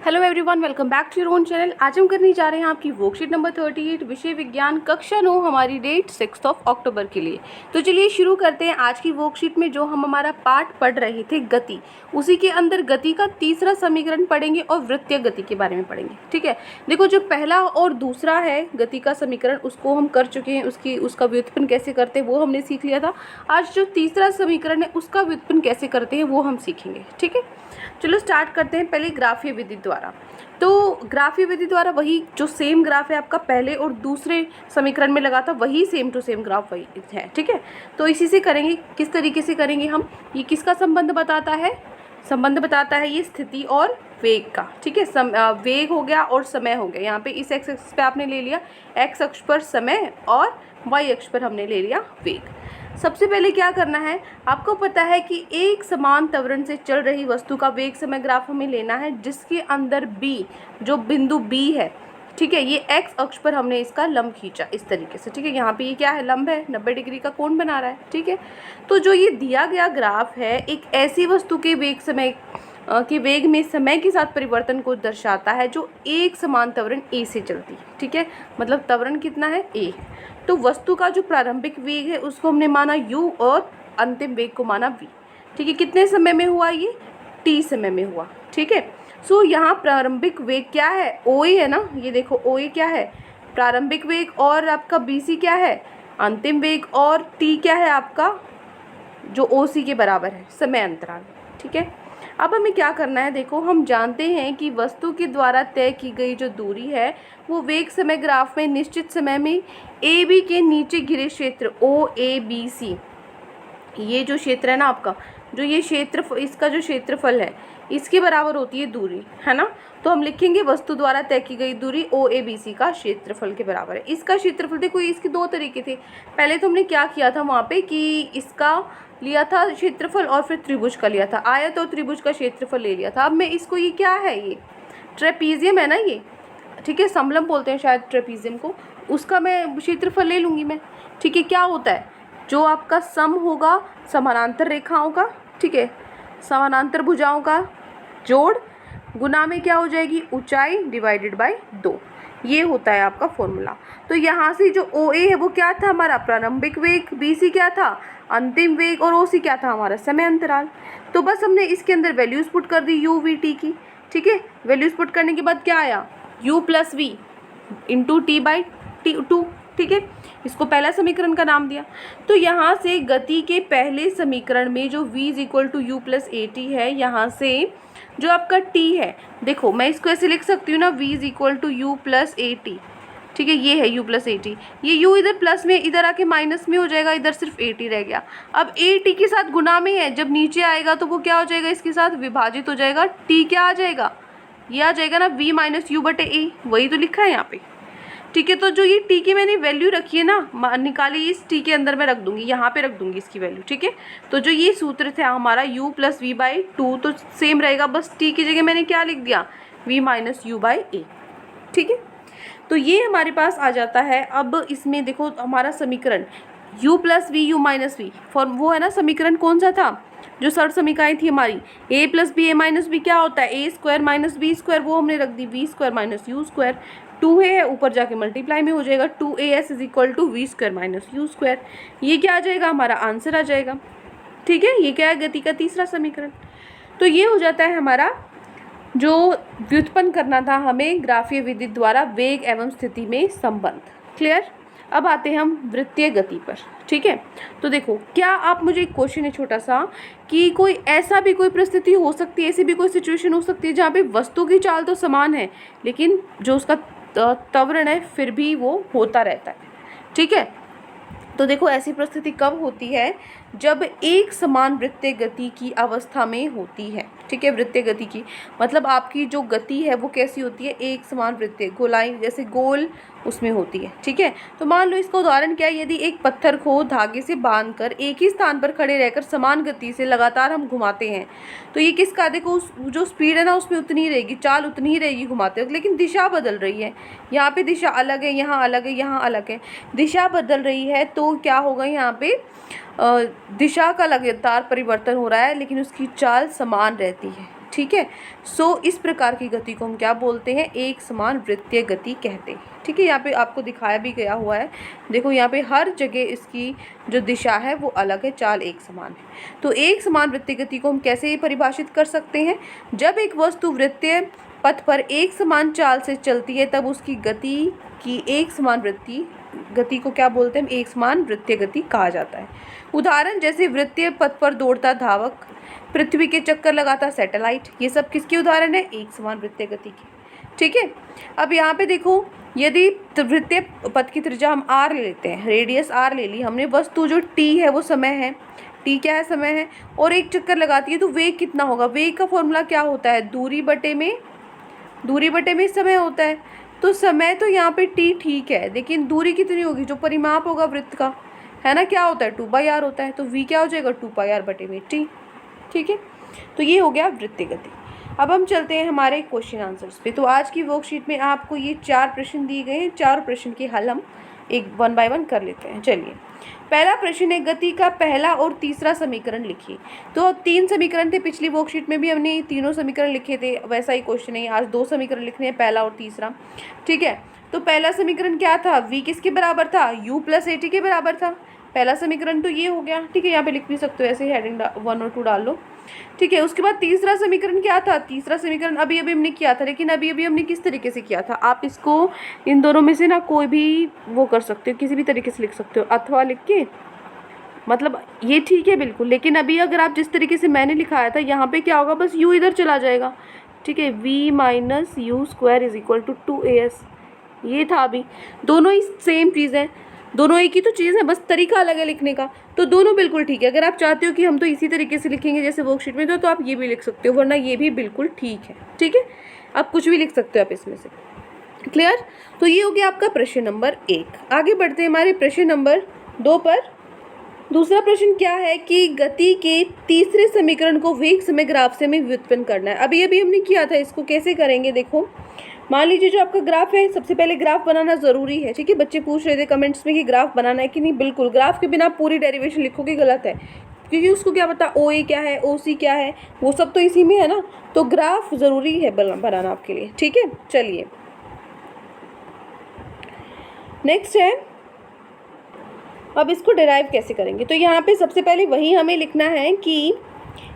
Hello everyone, welcome back to your own channel. आज हम करने जा रहे हैं आपकी वर्कशीट नंबर 38 विषय विज्ञान कक्षा 9, हमारी डेट 6 अक्टूबर के लिए। तो चलिए शुरू करते हैं। आज की वर्कशीट में जो हम हमारा पार्ट पढ़ रहे थे गति, उसी के अंदर गति का तीसरा समीकरण पढ़ेंगे और वृत्तीय गति के बारे में पढ़ेंगे। ठीक है, देखो जो पहला और दूसरा है गति का समीकरण उसको हम कर चुके हैं, उसका व्युत्पन्न कैसे करते हैं वो हमने सीख लिया था। आज जो तीसरा समीकरण है उसका व्युत्पन्न कैसे करते हैं वो हम सीखेंगे। ठीक है, चलो स्टार्ट करते हैं पहले ग्राफीय विधि द्वारा। तो ग्राफीय विधि द्वारा वही जो सेम ग्राफ है आपका पहले और दूसरे समीकरण में लगा था, वही सेम टू सेम ग्राफ वही है। ठीक है, तो इसी से करेंगे। किस तरीके से करेंगे हम, ये किसका संबंध बताता है? संबंध बताता है ये स्थिति और वेग का। ठीक है, वेग हो गया और समय हो गया। यहाँ पे इस एक्स अक्ष पे आपने ले लिया, एक्स अक्ष पर समय और वाई अक्ष पर हमने ले लिया वेग। सबसे पहले क्या करना है, आपको पता है कि एक समान त्वरण से चल रही वस्तु का वेग समय ग्राफ हमें लेना है, जिसके अंदर B, जो बिंदु B है, ठीक है, ये एक्स अक्ष पर हमने इसका लंब खींचा इस तरीके से। ठीक है, यहाँ पे ये क्या है, लंब है, 90 डिग्री का कोण बना रहा है। ठीक है, तो जो ये दिया गया ग्राफ है एक ऐसी वस्तु के वेग समय के वेग में समय के साथ परिवर्तन को दर्शाता है जो एक समान त्वरण A से चलती है। ठीक है, मतलब त्वरण कितना है, A। तो वस्तु का जो प्रारंभिक वेग है उसको हमने माना u और अंतिम वेग को माना v। ठीक है, कितने समय में हुआ ये, t समय में हुआ। ठीक है, सो यहाँ प्रारंभिक वेग क्या है, OA है ना, ये देखो OA क्या है, प्रारंभिक वेग, और आपका BC क्या है, अंतिम वेग, और t क्या है आपका, जो OC के बराबर है, समय अंतराल। ठीक है, अब हमें क्या करना है, देखो हम जानते हैं कि वस्तु के द्वारा तय की गई जो दूरी है वो वेग समय ग्राफ में निश्चित समय में AB के नीचे घिरे क्षेत्र OABC, ये जो क्षेत्र है ना आपका, जो ये क्षेत्र, इसका जो क्षेत्रफल है इसके बराबर होती है दूरी, है ना। तो हम लिखेंगे वस्तु द्वारा तय की गई दूरी OABC का क्षेत्रफल के बराबर है। इसका क्षेत्रफल देखो, इसके दो तरीके थे। पहले तो हमने क्या किया था वहाँ पे कि इसका लिया था क्षेत्रफल और फिर त्रिभुज का लिया था, आयत और त्रिभुज का क्षेत्रफल ले लिया था। अब मैं इसको, ये क्या है, ये ट्रेपीजियम है ना ये, ठीक है, समलंब बोलते हैं शायद ट्रेपीजियम को, उसका मैं क्षेत्रफल ले लूँगी मैं। ठीक है, क्या होता है, जो आपका सम होगा समानांतर रेखाओं का, ठीक है, समानांतर भुजाओं का जोड़, गुना में क्या हो जाएगी, ऊंचाई डिवाइडेड बाय 2, ये होता है आपका फॉर्मूला। तो यहाँ से जो OA है वो क्या था, हमारा प्रारंभिक वेग, BC क्या था, अंतिम वेग, और OC क्या था, हमारा समय अंतराल। तो बस हमने इसके अंदर वैल्यूज पुट कर दी U V T की। ठीक है, वैल्यूज पुट करने के बाद क्या आया, U + V इंटू T/2। ठीक है, इसको पहला समीकरण का नाम दिया। तो यहाँ से गति के पहले समीकरण में जो V = U + AT है, यहाँ से जो आपका T है, देखो मैं इसको ऐसे लिख सकती हूँ ना, V = U + AT। ठीक है, ये है U + AT, ये U इधर प्लस में, इधर आके माइनस में हो जाएगा, इधर सिर्फ AT रह गया। अब AT के साथ गुना में है, जब नीचे आएगा तो वो क्या हो जाएगा, इसके साथ विभाजित हो जाएगा। T क्या आ जाएगा, ये आ जाएगा ना V - U/A, वही तो लिखा है यहाँ पे। ठीक है, तो जो ये T की मैंने वैल्यू रखी है ना, निकाली, इस T के अंदर मैं रख दूंगी, यहाँ पे रख दूंगी इसकी वैल्यू। ठीक है, तो जो ये सूत्र था हमारा U + V/2 तो सेम रहेगा, बस T की जगह मैंने क्या लिख दिया, V - U/A। ठीक है, तो ये हमारे पास आ जाता है। अब इसमें देखो हमारा समीकरण U + V U - V form, वो है ना समीकरण कौन सा था, जो सर समीकरण थी हमारी, A + B A - B क्या होता है, A² - B², वो हमने रख दी V² - U²। 2 है ऊपर जाके मल्टीप्लाई में हो जाएगा, 2AS = V² - U²। ये क्या आ जाएगा, हमारा आंसर आ जाएगा। ठीक है, ये क्या है, गति का तीसरा समीकरण। तो ये हो जाता है हमारा जो व्युत्पन्न करना था हमें ग्राफीय विधि द्वारा वेग एवं स्थिति में संबंध। क्लियर। अब आते हैं हम वृत्तीय गति पर। ठीक है, तो देखो क्या आप, मुझे एक क्वेश्चन है छोटा सा, कि कोई ऐसा भी कोई परिस्थिति हो सकती है, ऐसी भी कोई सिचुएशन हो सकती है जहाँ पे वस्तु की चाल तो समान है लेकिन जो उसका त्वरण है फिर भी वो होता रहता है। ठीक है, तो देखो ऐसी परिस्थिति कब होती है, जब एक समान वृत्तीय गति की अवस्था में होती है। ठीक है, वृत्तीय गति की मतलब आपकी जो गति है वो कैसी होती है, एक समान वृत्तीय गोलाई जैसे गोल उसमें होती है। ठीक है, तो मान लो इसका उदाहरण क्या है, यदि एक पत्थर को धागे से बांधकर एक ही स्थान पर खड़े रहकर समान गति से लगातार हम घुमाते हैं, तो ये किसका, देखो उस जो स्पीड है ना उसमें उतनी ही रहेगी, चाल उतनी ही रहेगी घुमाते वक्त, लेकिन दिशा बदल रही है। यहाँ पे दिशा अलग है, यहाँ अलग है, यहाँ अलग है, दिशा बदल रही है, तो क्या होगा, यहाँ पे दिशा का लगातार परिवर्तन हो रहा है लेकिन उसकी चाल समान रहती है। ठीक है। सो इस प्रकार की गति को हम क्या बोलते हैं, एक समान वृत्तीय गति कहते हैं। ठीक है, यहाँ पे आपको दिखाया भी गया हुआ है, देखो यहाँ पे हर जगह इसकी जो दिशा है वो अलग है, चाल एक समान है। तो एक समान वृत्तीय गति को हम कैसे परिभाषित कर सकते हैं, जब एक वस्तु वृत्तीय पथ पर एक समान चाल से चलती है तब उसकी गति की एक समान गति को क्या बोलते हैं, एक समान वृत्तीय गति कहा जाता है। उदाहरण जैसे वृत्तीय पथ पर दौड़ता धावक, पृथ्वी के चक्कर लगाता सैटेलाइट, ये सब किसके उदाहरण है, एक समान वृत्तीय गति की। ठीक है, अब यहाँ पे देखो, यदि वृत्तीय पथ की त्रिज्या हम r ले लेते हैं, रेडियस r ले ली हमने, वस्तु जो t है वो समय है, t क्या है, समय है, और एक चक्कर लगाती है, तो वेग कितना होगा, वेग का फॉर्मूला क्या होता है, दूरी बटे में समय होता है। तो समय तो यहाँ पे t ठीक है, लेकिन दूरी कितनी होगी, जो परिमाप होगा वृत्त का, है ना, क्या होता है, 2/r होता है, तो v क्या हो जाएगा, 2πr बटे में t। ठीक है, तो ये हो गया वृत्तीय गति। अब हम चलते हैं हमारे क्वेश्चन आंसर्स पे। तो आज की वर्कशीट में आपको ये 4 प्रश्न दिए गए हैं, 4 प्रश्न के हल हम एक 1 बाय 1 कर लेते हैं। चलिए, पहला प्रश्न है, गति का पहला और तीसरा समीकरण लिखिए। तो 3 समीकरण थे, पिछली वर्कशीट में भी हमने तीनों समीकरण लिखे थे, वैसा ही क्वेश्चन है, आज 2 समीकरण लिखने हैं, पहला और तीसरा। ठीक है, तो पहला समीकरण क्या था, v किसके बराबर था, u + at के बराबर था। पहला समीकरण तो ये हो गया। ठीक है, यहाँ पे लिख भी सकते हो, ऐसे हेडिंग 1 और 2 डाल लो। ठीक है, उसके बाद तीसरा समीकरण क्या था, तीसरा समीकरण अभी हमने किया था, लेकिन अभी हमने किस तरीके से किया था, आप इसको इन दोनों में से ना कोई भी वो कर सकते हो, किसी भी तरीके से लिख सकते हो, अथवा लिख के, मतलब ये ठीक है बिल्कुल, लेकिन अभी अगर आप जिस तरीके से मैंने लिखाया था, यहाँ पे क्या होगा, बस u इधर चला जाएगा। ठीक है, v - u² = 2as, ये था। अभी दोनों ही सेम चीज़ है, दोनों एक ही तो चीज़ है, बस तरीका अलग है लिखने का, तो दोनों बिल्कुल ठीक है। अगर आप चाहते हो कि हम तो इसी तरीके से लिखेंगे जैसे वर्कशीट में, तो आप ये भी लिख सकते हो, वरना ये भी बिल्कुल ठीक है। ठीक है, आप कुछ भी लिख सकते हो आप इसमें से। क्लियर, तो ये हो गया आपका प्रश्न नंबर 1। आगे बढ़ते हैं हमारे प्रश्न नंबर 2 पर। दूसरा प्रश्न क्या है कि गति के तीसरे समीकरण को वेग समय ग्राफ से हमें व्युत्पन्न करना है। अभी हमने किया था, इसको कैसे करेंगे, देखो, मान लीजिए जो आपका ग्राफ है, सबसे पहले ग्राफ बनाना ज़रूरी है। ठीक है, बच्चे पूछ रहे थे कमेंट्स में कि ग्राफ बनाना है कि नहीं, बिल्कुल, ग्राफ के बिना पूरी डेरिवेशन लिखोगे गलत है, क्योंकि उसको क्या पता OA क्या है, OC क्या है, वो सब तो इसी में है ना, तो ग्राफ ज़रूरी है बनाना आपके लिए। ठीक है, चलिए नेक्स्ट है, अब इसको डिराइव कैसे करेंगे। तो यहाँ पे सबसे पहले वही हमें लिखना है कि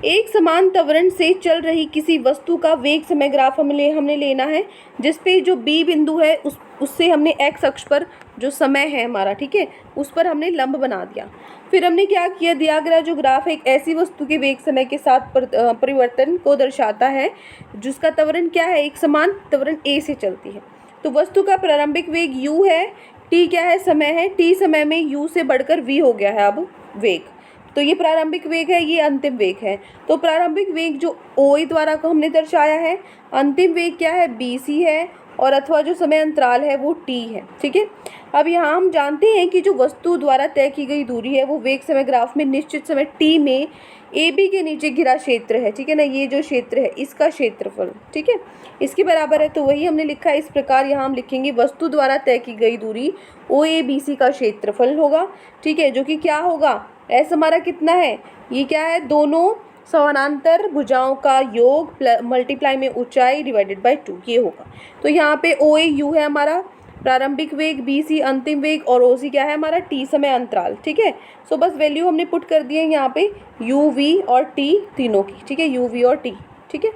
एक समान त्वरण से चल रही किसी वस्तु का वेग समय ग्राफ हमने लेना है, जिसपे जो B बिंदु है उससे हमने x अक्ष पर जो समय है हमारा, ठीक है, उस पर हमने लंब बना दिया। फिर हमने क्या किया, दिया गया जो ग्राफ है एक ऐसी वस्तु के वेग समय के साथ परिवर्तन को दर्शाता है जिसका त्वरण क्या है, एक समान त्वरण a से चलती है। तो वस्तु का प्रारंभिक वेग u है, t क्या है, समय है, t समय में u से बढ़कर v हो गया है अब वेग। तो ये प्रारंभिक वेग है, ये अंतिम वेग है। तो प्रारंभिक वेग जो OA द्वारा को हमने दर्शाया है, अंतिम वेग क्या है, BC है, और अथवा जो समय अंतराल है वो T है। ठीक है, अब यहाँ हम जानते हैं कि जो वस्तु द्वारा तय की गई दूरी है वो वेग समय ग्राफ में निश्चित समय T में AB के नीचे घिरा क्षेत्र है। ठीक है ना, ये जो क्षेत्र है इसका क्षेत्रफल, ठीक है, इसके बराबर है। तो वही हमने लिखा है इस प्रकार, यहाँ हम लिखेंगे वस्तु द्वारा तय की गई दूरी OABC का क्षेत्रफल होगा। ठीक है, जो कि क्या होगा, S हमारा कितना है, ये क्या है, दोनों समानांतर भुजाओं का योग मल्टीप्लाई में ऊंचाई डिवाइडेड बाय 2, ये होगा। तो यहाँ पे OA U है हमारा प्रारंभिक वेग, BC अंतिम वेग, और OC क्या है हमारा T समय अंतराल। ठीक है, सो बस वैल्यू हमने पुट कर दी है यहाँ पे U, V और T तीनों की। ठीक है, U, V और T। ठीक है,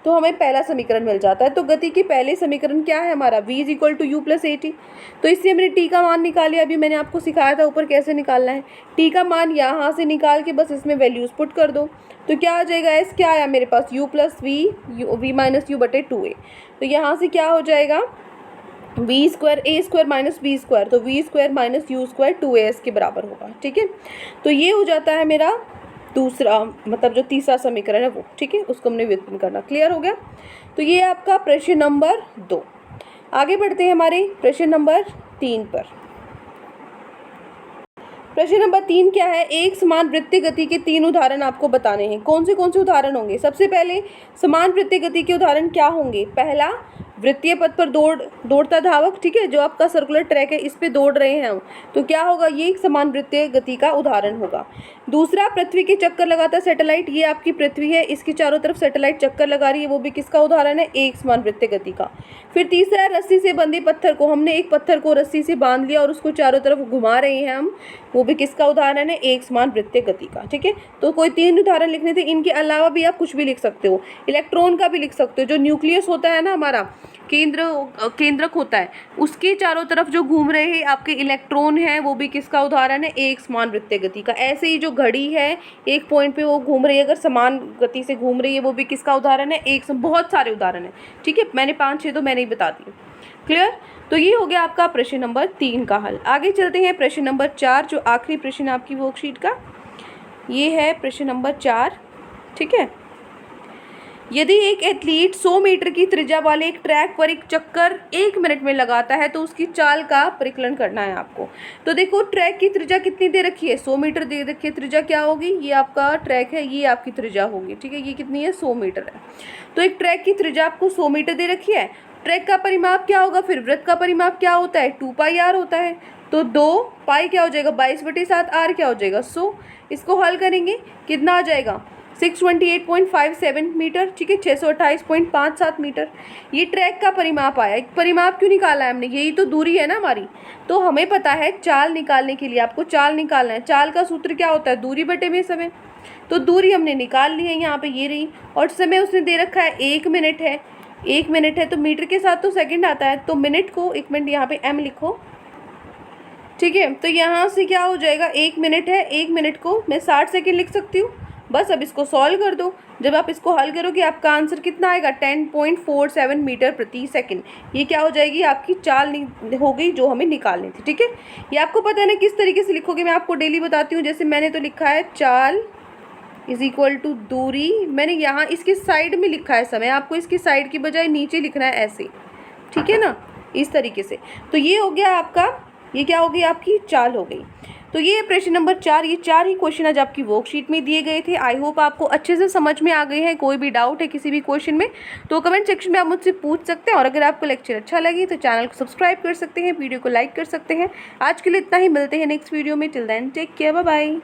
तो हमें पहला समीकरण मिल जाता है। तो गति के पहले समीकरण क्या है हमारा, v = u + at। तो इससे हमने t का मान निकाल लिया। अभी मैंने आपको सिखाया था ऊपर कैसे निकालना है। t का मान यहाँ से निकाल के बस इसमें वैल्यूज़ पुट कर दो, तो क्या आ जाएगा, s क्या आया मेरे पास, u + v - u बटे 2a। तो यहाँ से क्या हो जाएगा, v² a² - b², तो v² - u² 2as के बराबर होगा। ठीक है, तो ये हो जाता है मेरा दूसरा, मतलब जो तीसरा समीकरण है वो। ठीक है, उसको हमने व्युत्पन्न करना। क्लियर हो गया। तो ये आपका प्रश्न नंबर 2। आगे बढ़ते हैं हमारे प्रश्न नंबर 3 पर। प्रश्न नंबर 3 क्या है, एक समान वृत्तीय गति के 3 उदाहरण आपको बताने हैं। कौन से उदाहरण होंगे, सबसे पहले समान वृत्तीय गति के उदाहरण क्या होंगे, पहला वृत्तीय पथ पर दौड़ता धावक, ठीक है, जो आपका सर्कुलर ट्रैक है इस पे दौड़ रहे हैं हम, तो क्या होगा, ये एक समान वृत्तीय गति का उदाहरण होगा। दूसरा, पृथ्वी के चक्कर लगाता सैटेलाइट, ये आपकी पृथ्वी है, इसके चारों तरफ सैटेलाइट चक्कर लगा रही है, वो भी किसका उदाहरण है, एक समान वृत्तीय गति का। फिर तीसरा, रस्सी से बंधे पत्थर को, हमने एक पत्थर को रस्सी से बांध लिया और उसको चारों तरफ घुमा रहे हैं हम, वो भी किसका उदाहरण है, एक समान वृत्तीय गति का। ठीक है, तो कोई 3 उदाहरण लिखने थे, इनके अलावा भी आप कुछ भी लिख सकते हो। इलेक्ट्रॉन का भी लिख सकते हो, जो न्यूक्लियस होता है ना हमारा, केंद्रक होता है, उसके चारों तरफ जो घूम रहे हैं आपके इलेक्ट्रॉन हैं, वो भी किसका उदाहरण है, एक समान वृत्तीय गति का। ऐसे ही जो घड़ी है एक पॉइंट पे वो घूम रही है, अगर समान गति से घूम रही है, वो भी किसका उदाहरण है, बहुत सारे उदाहरण है। ठीक है, मैंने 5-6 तो मैंने ही बता दिए। क्लियर? तो ये हो गया आपका प्रश्न नंबर 3 का हल। आगे चलते हैं प्रश्न नंबर 4, जो आखिरी प्रश्न आपकी वर्कशीट का, ये है प्रश्न नंबर 4। ठीक है, यदि एक एथलीट 100 मीटर की त्रिज्या वाले एक ट्रैक पर एक चक्कर 1 मिनट में लगाता है तो उसकी चाल का परिकलन करना है आपको। तो देखो, ट्रैक की त्रिज्या कितनी दे रखी है, 100 मीटर दे रखी है। त्रिज्या क्या होगी, ये आपका ट्रैक है, ये आपकी त्रिज्या होगी। ठीक है, ये कितनी है, 100 मीटर है। तो एक ट्रैक की त्रिज्या आपको 100 मीटर दे रखी है। ट्रैक का परिमाप क्या होगा, फिर वृत्त का परिमाप क्या होता है, 2πr होता है। तो 2 पाई क्या हो जाएगा, 22/7, r क्या हो जाएगा, 100। इसको हल करेंगे, कितना आ जाएगा, 628.57 मीटर। ठीक है, 628.57 मीटर। ये ट्रैक का परिमाप आया। परिमाप क्यों निकाला है हमने, यही तो दूरी है ना हमारी। तो हमें पता है चाल निकालने के लिए आपको चाल निकालना है। चाल का सूत्र क्या होता है, दूरी बटे में समय। तो दूरी हमने निकाल ली है, यहाँ पे ये रही, और समय उसने दे रखा है 1 मिनट है। 1 मिनट है तो मीटर के साथ तो सेकंड आता है, तो मिनट को 1 मिनट यहाँ पे m लिखो। ठीक है, तो यहाँ से क्या हो जाएगा, 1 मिनट है, 1 मिनट को मैं 60 सेकेंड लिख सकती हूँ। बस अब इसको सॉल्व कर दो। जब आप इसको हल करोगे आपका आंसर कितना आएगा, 10.47 मीटर प्रति सेकंड। ये क्या हो जाएगी, आपकी चाल हो गई जो हमें निकालनी थी। ठीक है, ये आपको पता है ना किस तरीके से लिखोगे, मैं आपको डेली बताती हूँ। जैसे मैंने तो लिखा है चाल इज इक्वल टू दूरी, मैंने यहाँ इसके साइड में लिखा है समय, आपको इसकी साइड की बजाय नीचे लिखना है ऐसे। ठीक है ना, इस तरीके से। तो ये हो गया आपका, ये क्या हो गई, आपकी चाल हो गई। तो ये प्रश्न नंबर 4, ये 4 ही क्वेश्चन आज आपकी वर्कशीट में दिए गए थे। आई होप आपको अच्छे से समझ में आ गए हैं। कोई भी डाउट है किसी भी क्वेश्चन में तो कमेंट सेक्शन में आप मुझसे पूछ सकते हैं। और अगर आपको लेक्चर अच्छा लगे तो चैनल को सब्सक्राइब कर सकते हैं, वीडियो को लाइक कर सकते हैं। आज के लिए इतना ही, मिलते हैं नेक्स्ट वीडियो में। Till then take care, bye bye.